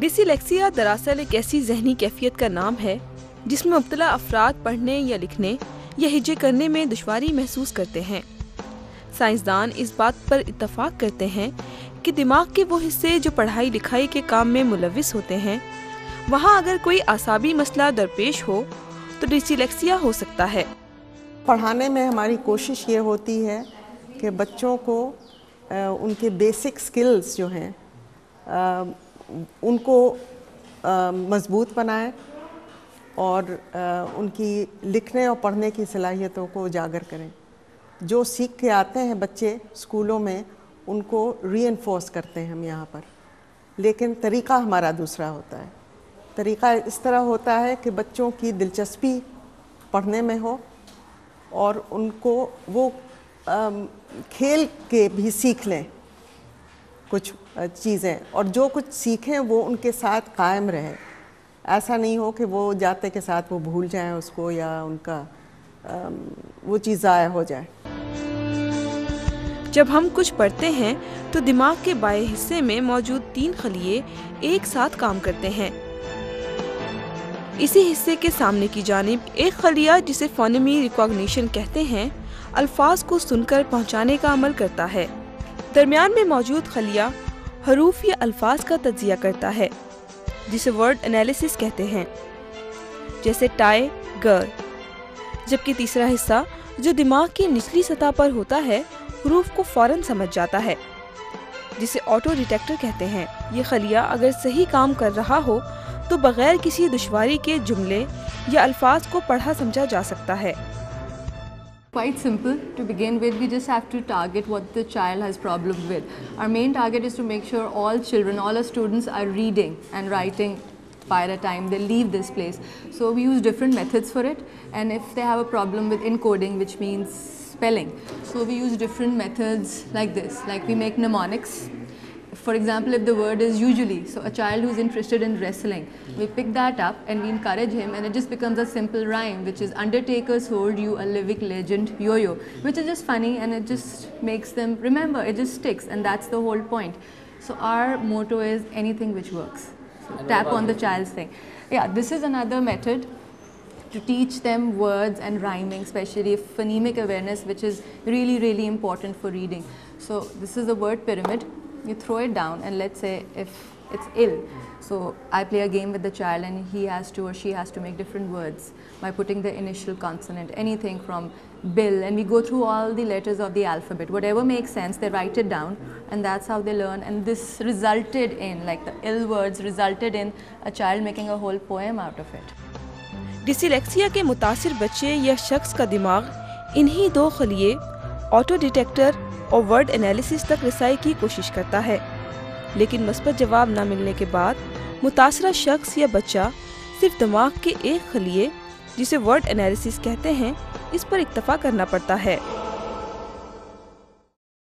Dyslexia دراصل ایک ایسی ذہنی کیفیت کا نام ہے جس میں مبتلا افراد پڑھنے یا لکھنے یا ہجے کرنے میں دشواری محسوس کرتے ہیں۔ سائنسدان اس بات پر اتفاق کرتے ہیں کہ دماغ کے وہ حصے جو پڑھائی لکھائی کے کام میں ملوث ہوتے ہیں، وہاں اگر کوئی اعصابی مسئلہ درپیش ہو تو ڈسلیکسیا ہو سکتا ہے۔ پڑھانے میں ہماری کوشش یہ ہوتی ہے کہ بچوں کو ان کے بیسک سکلز جو ہیں ان کو مضبوط بنائیں اور ان کی لکھنے اور پڑھنے کی صلاحیتوں کو اجاگر کریں۔ جو سیکھ کے آتے ہیں بچے اسکولوں میں ان کو ری انفورس کرتے ہیں ہم یہاں پر، لیکن طریقہ ہمارا دوسرا ہوتا ہے۔ طریقہ اس طرح ہوتا ہے کہ بچوں کی دلچسپی پڑھنے میں ہو اور ان کو وہ کھیل کے بھی سیکھ لیں کچھ چیزیں، اور جو کچھ سیکھیں وہ ان کے ساتھ قائم رہے۔ ایسا نہیں ہو کہ وہ جاتے کے ساتھ وہ بھول جائیں اس کو یا ان کا وہ چیز ضائع ہو جائے۔ جب ہم کچھ پڑھتے ہیں تو دماغ کے بائیں حصے میں موجود 3 خلیے ایک ساتھ کام کرتے ہیں۔ اسی حصے کے سامنے کی جانب ایک خلیہ جسے فونیمی ریکگنیشن کہتے ہیں الفاظ کو سن کر پہنچانے کا عمل کرتا ہے۔ درمیان میں موجود خلیہ حروف یا الفاظ کا تجزیہ کرتا ہے جسے ورڈ انالیسس کہتے ہیں، جیسے ٹائے گر، جبکہ تیسرا حصہ جو دماغ کی نچلی سطح پر ہوتا ہے حروف کو فوراً سمجھ جاتا ہے، جسے آٹو ڈیٹیکٹر کہتے ہیں۔ یہ خلیہ اگر صحیح کام کر رہا ہو تو بغیر کسی دشواری کے جملے یا الفاظ کو پڑھا سمجھا جا سکتا ہے۔ Quite simple to begin with. We just have to target what the child has problem with. Our main target is to make sure all children, all our students are reading and writing by the time they leave this place. So we use different methods for it, and if they have a problem with encoding, which means spelling, so we use different methods like this. Like we make mnemonics. For example, if the word is usually, so a child who's interested in wrestling, we pick that up and we encourage him, and it just becomes a simple rhyme, which is Undertaker's hold you a living legend yo-yo, which is just funny and it just makes them remember, it just sticks, and that's the whole point. So our motto is anything which works. So tap on the child's thing. Yeah, this is another method to teach them words and rhyming, especially phonemic awareness, which is really, really important for reading. So this is the word pyramid. You throw it down, and let's say if it's ill, so I play a game with the child and he has to or she has to make different words by putting the initial consonant, anything from Bill, and we go through all the letters of the alphabet. Whatever makes sense, they write it down, and that's how they learn. And this resulted in, like the ill words resulted in a child making a whole poem out of it. Dyslexia کے متاثر بچے یا شخص کا دماغ انہی 2 خلیے auto detector اور word analysis تک رسائی کی کوشش کرتا ہے، لیکن مثبت جواب نہ ملنے کے بعد متاثرہ شخص یا بچہ صرف دماغ کے ایک خلیے جسے ورڈ انالیسس کہتے ہیں اس پر اکتفا کرنا پڑتا ہے۔